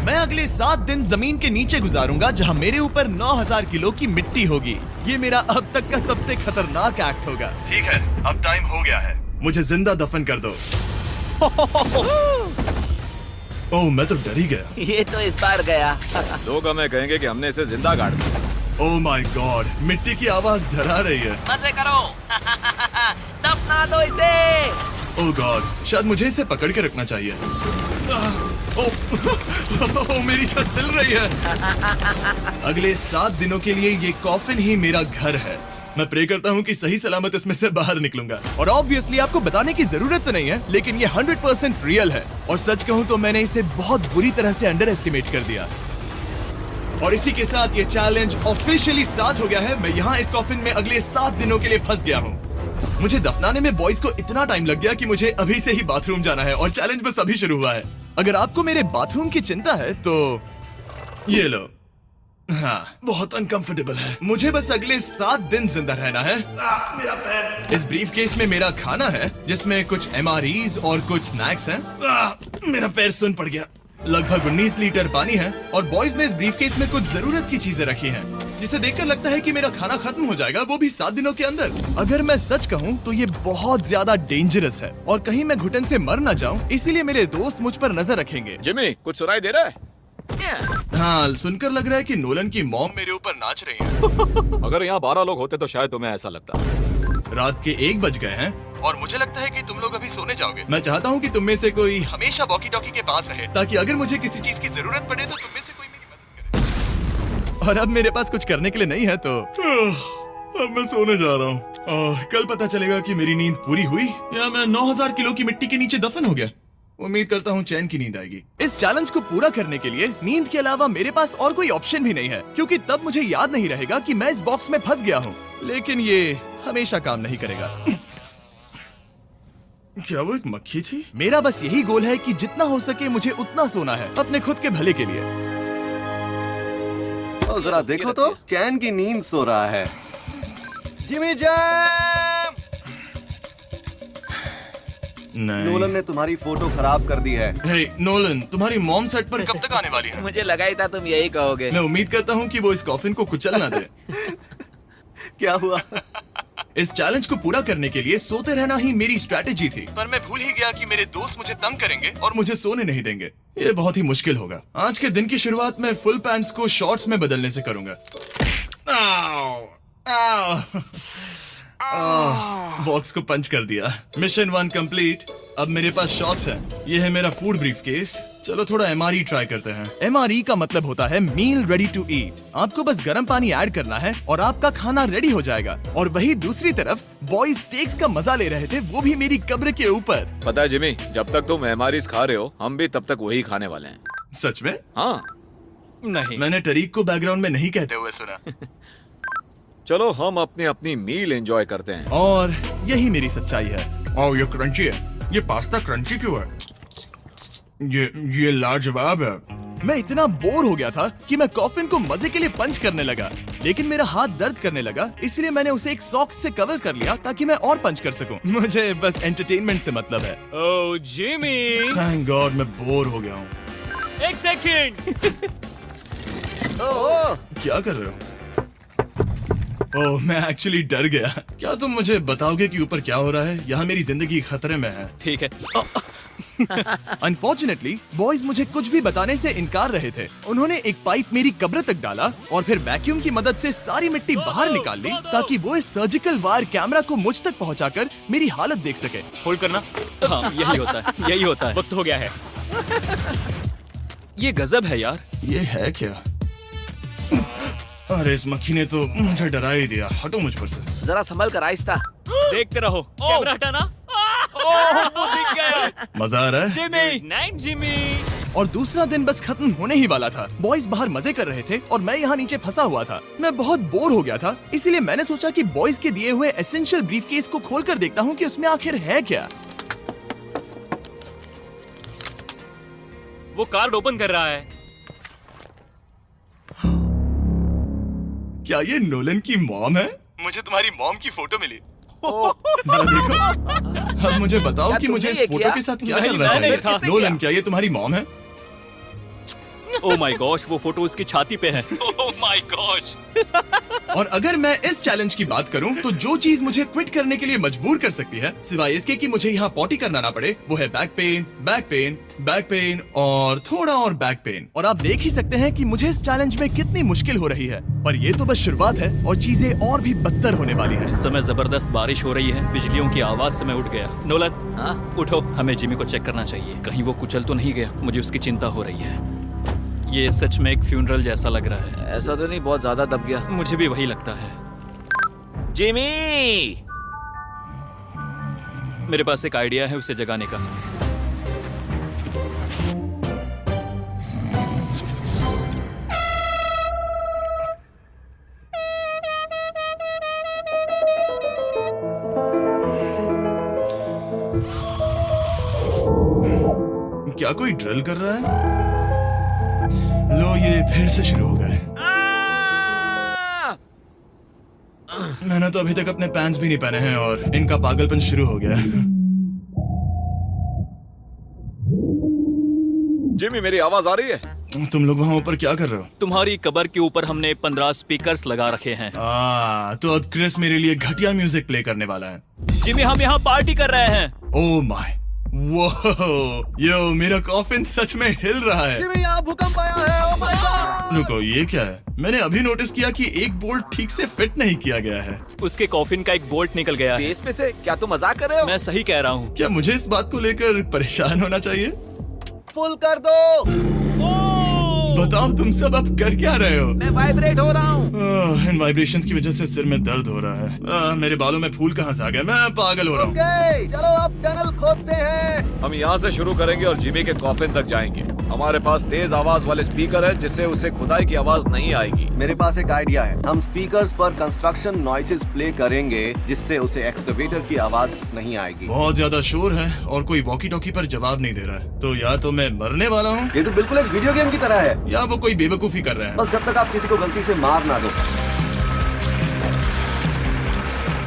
मैं अगले 7 दिन जमीन के नीचे गुजारूंगा जहां मेरे ऊपर 9000 किलो की मिट्टी होगी। ये मेरा अब तक का सबसे खतरनाक एक्ट होगा। ठीक है, अब टाइम हो गया है, मुझे जिंदा दफन कर दो। ओह, मैं तो डर ही गया। ये तो इस बार गया। लोग हमें कहेंगे कि हमने इसे जिंदा गाड़ दिया। ओह माय गॉड, मिट्टी की आवाज डरा रही है। मजे करो। दफना दो इसे। ओह गॉड, शायद मुझे इसे पकड़ के रखना चाहिए। ओह, मेरी छत हिल रही है। अगले 7 दिनों के लिए ये कॉफिन ही मेरा घर है। मैं प्रे करता हूँ कि सही सलामत इसमें से बाहर निकलूंगा। और ऑब्वियसली आपको बताने की जरूरत तो नहीं है, लेकिन ये 100% रियल है। और सच कहूँ तो मैंने इसे बहुत बुरी तरह से अंडर एस्टिमेट कर दिया। और इसी के साथ ये चैलेंज ऑफिशियली स्टार्ट हो गया है। मैं यहाँ इस कॉफिन में अगले 7 दिनों के लिए फंस गया हूँ। मुझे दफनाने में बॉयज को इतना टाइम लग गया कि मुझे अभी से ही बाथरूम जाना है और चैलेंज बस अभी शुरू हुआ है। अगर आपको मेरे बाथरूम की चिंता है तो ये लो। हाँ, बहुत अनकंफर्टेबल है। मुझे बस अगले 7 दिन जिंदा रहना है। मेरा पैर। इस ब्रीफ केस में मेरा खाना है, जिसमें कुछ MREs और कुछ स्नैक्स हैं। मेरा पैर सुन पड़ गया। लगभग 19 लीटर पानी है और बॉयज ने इस ब्रीफ केस में कुछ जरूरत की चीजें रखी हैं, जिसे देखकर लगता है कि मेरा खाना खत्म हो जाएगा, वो भी 7 दिनों के अंदर। अगर मैं सच कहूँ तो ये बहुत ज्यादा डेंजरस है और कहीं मैं घुटन से मर न जाऊँ, इसीलिए मेरे दोस्त मुझ पर नजर रखेंगे। जिमी, कुछ सुनाई दे रहा है? हाँ, सुनकर लग रहा है कि नोलन की मॉम मेरे ऊपर नाच रही है। अगर यहाँ 12 लोग होते तो शायद तुम्हें ऐसा लगता। रात के 1 बज गए हैं और मुझे लगता है कि तुम लोग अभी सोने जाओगे। मैं चाहता हूँ कि तुम में से कोई हमेशा वॉकी टॉकी के पास रहे, ताकि अगर मुझे किसी चीज की जरूरत पड़े तो तुम में से कोई मेरी मदद करे। और अब मेरे पास कुछ करने के लिए नहीं है तो अब मैं सोने जा रहा हूँ और कल पता चलेगा कि मेरी नींद पूरी हुई या मैं 9000 किलो की मिट्टी के नीचे दफन हो गया। उम्मीद करता हूँ चैन की नींद आएगी। इस चैलेंज को पूरा करने के लिए नींद के अलावा मेरे पास और कोई ऑप्शन भी नहीं है, क्योंकि तब मुझे याद नहीं रहेगा कि मैं इस बॉक्स में फंस गया हूँ। लेकिन ये हमेशा काम नहीं करेगा। क्या वो एक मक्खी थी? मेरा बस यही गोल है कि जितना हो सके मुझे उतना सोना है, अपने खुद के भले के लिए। ओ, जरा देखो तो, चैन की नींद सो रहा है। Jimmy jam! नोलन ने तुम्हारी फोटो खराब कर दी है। हे नोलन, तुम्हारी मॉम सेट पर कब तक आने वाली है? मुझे लगा ही था तुम यही कहोगे। मैं उम्मीद करता हूँ कि वो इस कॉफिन को कुचल ना दे। क्या हुआ? इस चैलेंज को पूरा करने के लिए सोते रहना ही मेरी स्ट्रैटेजी थी, पर मैं भूल ही गया कि मेरे दोस्त मुझे तंग करेंगे और मुझे सोने नहीं देंगे। ये बहुत ही मुश्किल होगा। आज के दिन की शुरुआत मैं फुल पैंट्स को शॉर्ट्स में बदलने से करूंगा। बॉक्स को पंच कर दिया। Mission 1 complete. अब मेरे पास शॉर्ट्स हैं। ये है मेरा फूड ब्रीफ केस। चलो थोड़ा MRE ट्राई करते हैं। MRE का मतलब होता है मील रेडी टू ईट। आपको बस गर्म पानी ऐड करना है और आपका खाना रेडी हो जाएगा। और वही दूसरी तरफ बॉयज स्टेक्स का मजा ले रहे थे, वो भी मेरी कब्र के ऊपर। पता है जिमी, जब तक तुम MREs खा रहे हो, हम भी तब तक वही खाने वाले हैं। सच में? हाँ। नहीं, मैंने टरीक को बैकग्राउंड में नहीं कहते हुए सुना। चलो हम अपनी अपनी मील एंजॉय करते हैं। और यही मेरी सच्चाई है। ओह, ये क्रंची है। ये पास्ता क्रंची क्यों है? ये लाजवाब है। मैं इतना बोर हो गया था कि मैं कॉफिन को मजे के लिए पंच करने लगा, लेकिन मेरा हाथ दर्द करने लगा, इसलिए मैंने उसे एक सॉक्स से कवर कर लिया ताकि मैं और पंच कर सकूं। मुझे बस एंटरटेनमेंट से मतलब है। ओह जिमी, थैंक गॉड मैं बोर हो गया हूँ। 1 सेकंड। क्या कर रहे हो? ओह, मैं एक्चुअली डर गया। क्या तुम मुझे बताओगे कि ऊपर क्या हो रहा है? यहाँ मेरी जिंदगी खतरे में है। ठीक है। अनफॉर्चुनेटली बॉयज मुझे कुछ भी बताने से इनकार रहे थे। उन्होंने एक पाइप मेरी कब्र तक डाला और फिर वैक्यूम की मदद से सारी मिट्टी बाहर निकाल ली, ताकि वो इस सर्जिकल वायर कैमरा को मुझ तक पहुंचाकर मेरी हालत देख सके। होल्ड करना। हाँ, यही होता है, यही होता है। वक्त हो गया है। ये गजब है यार। ये है क्या? अरे इस मक्खी ने तो मुझे डरा ही दिया। हटो मुझ पर से। जरा संभल कर आहिस्ता। देखते रहो। कैमरा हटाना। वो दिख गया। मजा आ रहा है? Jimmy, night Jimmy. और दूसरा दिन बस खत्म होने ही वाला था। बॉयज बाहर मजे कर रहे थे और मैं यहाँ नीचे फंसा हुआ था। मैं बहुत बोर हो गया था, इसीलिए मैंने सोचा कि बॉयज के दिए हुए एसेंशियल ब्रीफकेस को खोलकर देखता हूँ कि उसमें आखिर है क्या। वो कार्ड ओपन कर रहा है। क्या ये नोलन की मॉम है? मुझे तुम्हारी मॉम की फोटो मिली। जरा देखो। अब मुझे बताओ क्या कि मुझे तुमने इस ये फोटो किया? के साथ क्या नहीं, करना नहीं चाहिए? था। नोलन, क्या ये तुम्हारी मॉम है? ओह माय गॉश, वो फोटो उसकी छाती पे है। Oh my gosh. और अगर मैं इस चैलेंज की बात करूं तो जो चीज मुझे क्विट करने के लिए मजबूर कर सकती है, सिवाय इसके कि मुझे यहाँ पॉटी करना ना पड़े, वो है back pain, back pain, back pain और थोड़ा और बैक पेन। और आप देख ही सकते हैं कि मुझे इस चैलेंज में कितनी मुश्किल हो रही है, पर ये तो बस शुरुआत है और चीजें और भी बदतर होने वाली हैं। इस समय जबरदस्त बारिश हो रही है, बिजलियों की आवाज से मैं उठ गया। नोलन, हाँ? उठो, हमें जिमी को चेक करना चाहिए, कहीं वो कुचल तो नहीं गया। मुझे उसकी चिंता हो रही है। ये सच में एक फ्यूनरल जैसा लग रहा है। ऐसा तो नहीं बहुत ज्यादा दब गया? मुझे भी वही लगता है। जिमी! मेरे पास एक आइडिया है उसे जगाने का। क्या कोई ड्रिल कर रहा है? लो, ये फिर से शुरू हो गए। मैंने तो अभी तक अपने पैंट्स भी नहीं पहने हैं और इनका पागलपन शुरू हो गया। जिमी, मेरी आवाज आ रही है? तुम लोग वहाँ ऊपर क्या कर रहे हो? तुम्हारी कबर के ऊपर हमने 15 स्पीकर्स लगा रखे हैं। तो अब क्रिस मेरे लिए घटिया म्यूजिक प्ले करने वाला है। जिमी, हम यहाँ पार्टी कर रहे हैं। ओह माय, वो यो, मेरा कॉफिन सच में हिल रहा है। जिमी, यहाँ भूकंप आया है। Oh my God! रुको, ये क्या है? मैंने अभी नोटिस किया कि एक बोल्ट ठीक से फिट नहीं किया गया है। उसके कॉफिन का एक बोल्ट निकल गया है। बेस पे से? क्या तुम मजाक कर रहे हो? मैं सही कह रहा हूँ। क्या मुझे इस बात को लेकर परेशान होना चाहिए? फुल कर दो। बताओ तुम सब अब कर क्या रहे हो? मैं वाइब्रेट हो रहा हूँ। इन वाइब्रेशंस की वजह से सिर में दर्द हो रहा है। मेरे बालों में फूल कहाँ से आ गए? मैं पागल हो रहा हूँ। ओके, चलो अब टनल खोदते हैं। हम यहाँ से शुरू करेंगे और जिमी के कॉफिन तक जाएंगे। हमारे पास तेज आवाज वाले स्पीकर है जिससे उसे खुदाई की आवाज नहीं आएगी। मेरे पास एक आइडिया है। हम स्पीकर्स पर कंस्ट्रक्शन नॉइसेस प्ले करेंगे जिससे उसे एक्सकवेटर की आवाज नहीं आएगी। बहुत ज्यादा शोर है और कोई वॉकी टॉकी पर जवाब नहीं दे रहा है। तो या तो मैं मरने वाला हूँ ये तो बिल्कुल एक वीडियो गेम की तरह है। या वो कोई बेवकूफी कर रहे हैं। बस जब तक आप किसी को गलती से मार ना दो।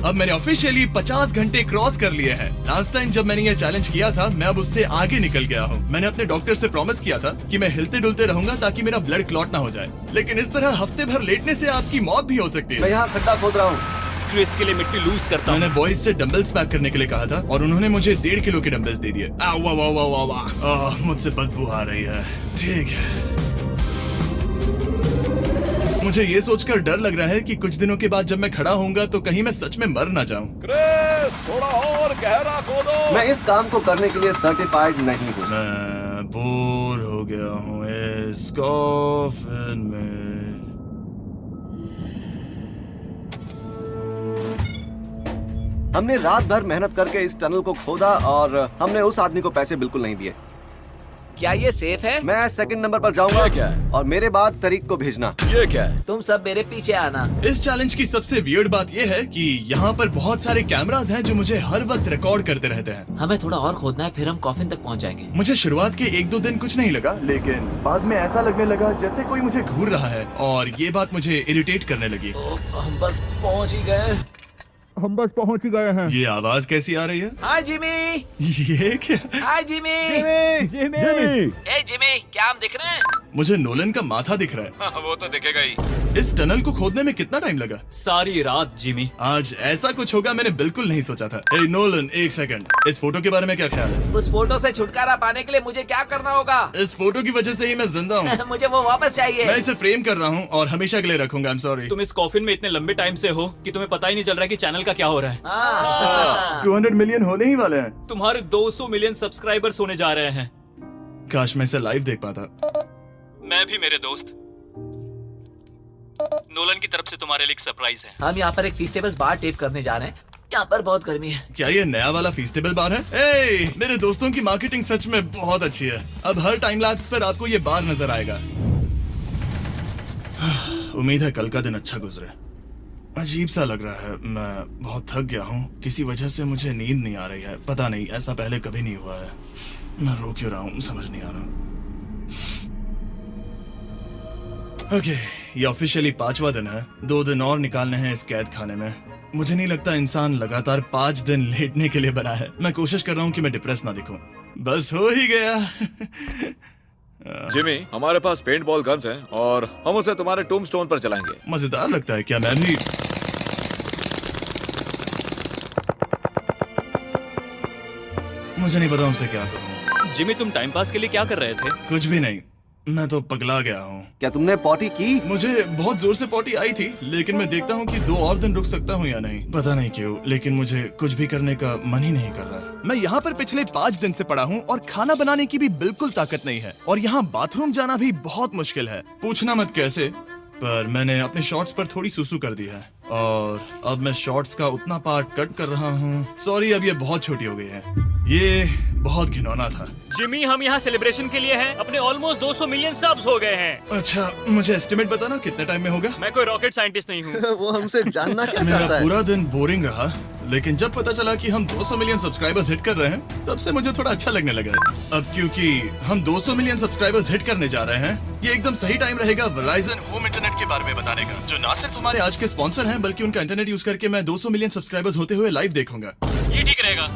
अब मैंने ऑफिशियली 50 घंटे क्रॉस कर लिए हैं। लास्ट टाइम जब मैंने ये चैलेंज किया था, मैं अब उससे आगे निकल गया हूँ। मैंने अपने डॉक्टर से प्रॉमिस किया था कि मैं हिलते डुलते रहूंगा ताकि मेरा ब्लड क्लॉट ना हो जाए। लेकिन इस तरह हफ्ते भर लेटने से आपकी मौत भी हो सकती मैं है। यहाँ खड्डा खोद रहा हूँ। क्रिस के लिए मिट्टी लूज करता हूँ। मैंने बॉयज से डंबल्स पैक करने के लिए कहा था और उन्होंने मुझे 1.5 किलो के डंबल्स दे दिए। मुझसे बदबू आ रही है। ठीक है, मुझे ये सोचकर डर लग रहा है कि कुछ दिनों के बाद जब मैं खड़ा होऊंगा तो कहीं मैं सच में मर ना जाऊं। क्रिस, थोड़ा और गहरा खोदो। मैं इस काम को करने के लिए सर्टिफाइड नहीं हूँ। मैं बोर हो गया हूँ इस कॉफिन में। हमने रात भर मेहनत करके इस टनल को खोदा और हमने उस आदमी को पैसे बिल्कुल नहीं दिए। क्या ये सेफ है? मैं सेकंड नंबर पर जाऊंगा। ये क्या है? और मेरे बाद तरीक को भेजना। ये क्या है? तुम सब मेरे पीछे आना। इस चैलेंज की सबसे वियर्ड बात यह है कि यहाँ पर बहुत सारे कैमरास हैं जो मुझे हर वक्त रिकॉर्ड करते रहते हैं। हमें थोड़ा और खोदना है, फिर हम कॉफिन तक पहुंच जाएंगे। मुझे शुरुआत के 1-2 दिन कुछ नहीं लगा, लेकिन बाद में ऐसा लगने लगा जैसे कोई मुझे घूर रहा है और ये बात मुझे इरिटेट करने लगी। हम बस पहुंच ही गए। ये आवाज कैसी आ रही है? हाय जिमी। ये क्या? हाय जिमी। जिमी! ए जिमी, क्या हम दिख रहे हैं? मुझे नोलन का माथा दिख रहा है। वो तो दिखेगा ही। इस टनल को खोदने में कितना टाइम लगा? सारी रात जिमी। आज ऐसा कुछ होगा मैंने बिल्कुल नहीं सोचा था। ए नोलन, एक सेकंड, इस फोटो के बारे में क्या ख्याल है? उस फोटो से छुटकारा पाने के लिए मुझे क्या करना होगा? इस फोटो की वजह से ही मैं जिंदा हूँ। मुझे वो वापस चाहिए। मैं इसे फ्रेम कर रहा हूँ और हमेशा के लिए रखूंगा। I am sorry. तुम इस कॉफिन में इतने लंबे टाइम से हो कि तुम्हें पता ही नहीं चल रहा है कि चैनल का क्या हो रहा है। 200 मिलियन होने ही वाले हैं। तुम्हारे 200 मिलियन सब्सक्राइबर्स होने जा रहे हैं। काश मैं इसे लाइव देख पाता। मैं भी, मेरे दोस्त। नोलन की तरफ से तुम्हारे लिए एक सरप्राइज है। हम यहाँ पर एक फीस्टेबल बार टेप करने जा रहे हैं। यहाँ पर बहुत गर्मी है। क्या ये नया वाला फीस्टेबल बार है? ए, मेरे दोस्तों की मार्केटिंग सच में बहुत अच्छी है। अब हर टाइम लैप्स पर आपको ये बार नजर आएगा। उम्मीद है कल का दिन अच्छा गुजरे। अजीब सा लग रहा है, मैं बहुत थक गया हूँ। किसी वजह से मुझे नींद नहीं आ रही है। पता नहीं, ऐसा पहले कभी नहीं हुआ है। मैं रो क्यों रहा हूँ समझ नहीं आ रहा। ओके, ये ऑफिशियली 5वां दिन है। 2 दिन और निकालने हैं इस कैद खाने में। मुझे नहीं लगता इंसान लगातार 5 दिन लेटने के लिए बना है। मैं कोशिश कर रहा हूँ कि मैं डिप्रेस ना दिखूं। बस हो ही गया। जिमी, हमारे पास पेंट बॉल गन्स हैं और हम उसे तुम्हारे टूम्बस्टोन पर चलाएंगे। मजेदार लगता है क्या? मैं भी मुझे नहीं पता उनसे क्या करूं। जिमी, तुम टाइम पास के लिए क्या कर रहे थे? कुछ भी नहीं, मैं तो पगला गया हूँ। क्या तुमने पॉटी की? मुझे बहुत जोर से पॉटी आई थी, लेकिन मैं देखता हूँ कि 2 और दिन रुक सकता हूँ या नहीं, पता नहीं क्यों, लेकिन मुझे कुछ भी करने का मन ही नहीं कर रहा है। मैं यहाँ पर पिछले 5 दिन से पड़ा हूँ और खाना बनाने की भी बिल्कुल ताकत नहीं है, और यहाँ बाथरूम जाना भी बहुत मुश्किल है। पूछना मत कैसे, पर मैंने अपने शॉर्ट्स पर थोड़ी सुसु कर दी है और अब मैं शॉर्ट्स का उतना पार्ट कट कर रहा हूँ। सॉरी, अब ये बहुत छोटी हो गई है। ये बहुत घिनौना था। जिमी, हम यहाँ सेलिब्रेशन के लिए हैं। अपने ऑलमोस्ट 200 मिलियन सब्स हो गए हैं। अच्छा, मुझे एस्टिमेट बताना कितने टाइम में होगा? मैं कोई रॉकेट साइंटिस्ट नहीं हूँ। वो हमसे जानना क्या मेरा चाहता है? पूरा दिन बोरिंग रहा, लेकिन जब पता चला कि हम 200 मिलियन सब्सक्राइबर्स हिट कर रहे हैं, तब से मुझे थोड़ा अच्छा लगने लगा है। अब क्योंकि हम 200 मिलियन सब्सक्राइबर्स हिट करने जा रहे हैं, ये एकदम सही टाइम रहेगा वेराइजन होम इंटरनेट के बारे में बताने का, जो ना सिर्फ हमारे आज के स्पॉन्सर हैं, बल्कि उनका इंटरनेट यूज करके मैं 200 मिलियन सब्सक्राइबर्स होते हुए लाइव देखूंगा। ये ठीक रहेगा।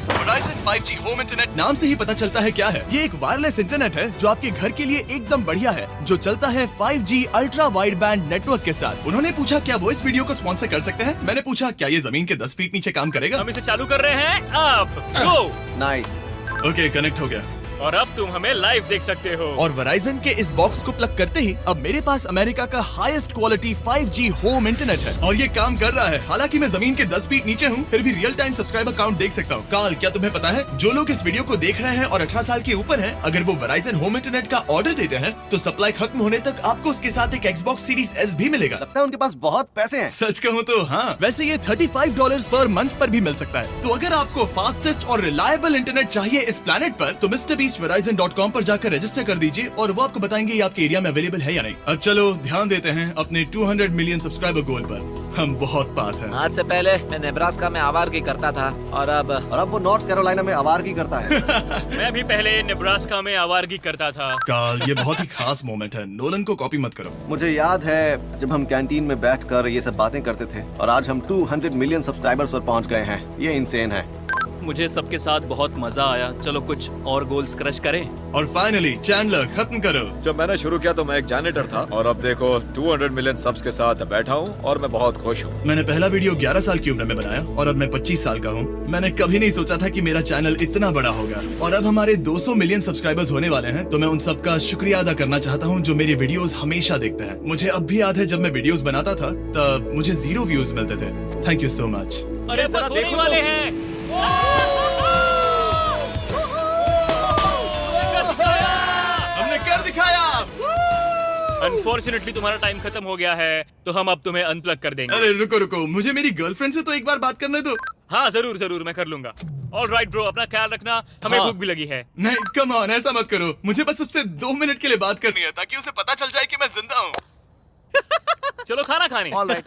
Verizon 5G होम इंटरनेट नाम से ही पता चलता है क्या है। ये एक वायरलेस इंटरनेट है जो आपके घर के लिए एकदम बढ़िया है, जो चलता है 5G ultra wide band network के साथ। उन्होंने पूछा क्या वो इस वीडियो को स्पॉन्सर कर सकते हैं। मैंने पूछा क्या ये जमीन के 10 फीट नीचे काम करेगा। हम इसे चालू कर रहे हैं। अब गो। नाइस। ओके, कनेक्ट हो गया। और अब तुम हमें लाइव देख सकते हो। और Verizon के इस बॉक्स को प्लग करते ही अब मेरे पास अमेरिका का highest quality 5G home internet है, और ये काम कर रहा है। हालांकि मैं जमीन के 10 फीट नीचे हूँ, फिर भी रियल टाइम सब्सक्राइबर काउंट देख सकता हूँ। काल, क्या तुम्हें पता है जो लोग इस वीडियो को देख रहे हैं और 18 साल के ऊपर हैं, अगर वो Verizon होम इंटरनेट का ऑर्डर देते हैं तो सप्लाई खत्म होने तक आपको उसके साथ एक Xbox Series S भी मिलेगा। लगता है उनके पास बहुत पैसे हैं। सच कहूँ तो हाँ, वैसे ये $35 पर मंथ पर भी मिल सकता है। तो अगर आपको फास्टेस्ट और रिलायबल इंटरनेट चाहिए इस प्लेनेट पर, तो MrBeastVerizon.com पर जाकर रजिस्टर कर दीजिए और वो आपको बताएंगे ये आपके एरिया में अवेलेबल है या नहीं। अब चलो ध्यान देते हैं अपने 200 मिलियन सब्सक्राइबर गोल पर। हम बहुत पास हैं। आज से पहले मैं नेब्रास्का में आवारगी करता था और अब वो नॉर्थ कैरोलिना में आवारगी करता है। मैं भी पहले नेब्रास्का में आवारगी करता था। काल, ये बहुत ही खास मोमेंट है, नोलन को कॉपी मत करो। मुझे याद है जब हम कैंटीन में बैठकर ये सब बातें करते थे, और आज हम 200 मिलियन सब्सक्राइबर्स पर पहुंच गए हैं। ये इंसेन है। मुझे सबके साथ बहुत मजा आया। चलो कुछ और गोल्स क्रश करें। और फाइनली चैंडलर, खत्म करो। जब मैंने शुरू किया तो मैं एक जैनिटर था और अब देखो 200 मिलियन सब्स के साथ बैठा हूँ और मैं बहुत खुश हूँ। मैंने पहला वीडियो 11 साल की उम्र में बनाया और अब मैं 25 साल का हूँ। मैंने कभी नहीं सोचा था कि मेरा चैनल इतना बड़ा होगा, और अब हमारे 200 मिलियन सब्सक्राइबर्स होने वाले हैं। तो मैं उन सबका शुक्रिया अदा करना चाहता हूँ जो मेरी वीडियोस हमेशा देखते हैं। मुझे अब भी याद है जब मैं वीडियोस बनाता था तब मुझे 0 व्यूज मिलते थे। Thank you so much. अरे बस होने वाले हैं। हमने कर दिखाया। अनफॉर्चुनेटली तुम्हारा टाइम खत्म हो गया है, तो हम अब तुम्हें अनप्लग कर देंगे। अरे रुको रुको, मुझे मेरी गर्लफ्रेंड से तो एक बार बात करने दो। हाँ जरूर जरूर, मैं कर लूंगा। ऑल राइट ब्रो, अपना ख्याल रखना। हमें हाँ। भूख भी लगी है। नहीं, कम ऑन, ऐसा मत करो। मुझे बस उससे 2 मिनट के लिए बात करनी है, ताकि उसे पता चल जाए कि मैं जिंदा हूँ। चलो खाना खाने। All right.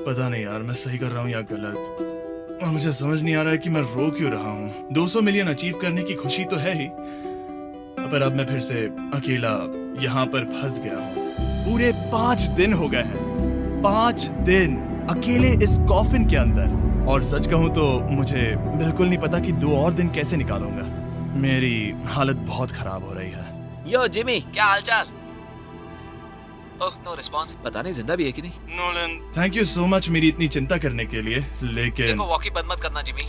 पता नहीं यार, मैं सही कर रहा हूँ या गलत, और मुझे समझ नहीं आ रहा है कि मैं रो क्यों रहा हूँ। 200 मिलियन अचीव करने की खुशी तो है ही, पर अब मैं फिर से अकेला यहाँ पर फंस गया हूँ। पूरे 5 दिन हो गए हैं, 5 दिन अकेले इस कॉफिन के अंदर, और सच कहूँ तो मुझे बिल्कुल नहीं पता कि 2 और दिन कैसे निकालूंगा। मेरी हालत बहुत खराब हो रही है। यो जिमी, क्या हालचाल? ओह, नो रिस्पांस। पता नहीं जिंदा भी है कि नहीं। Nolan, thank you so much मेरी इतनी चिंता करने के लिए, लेकिन देखो, वॉकी बंद मत करना जिमी।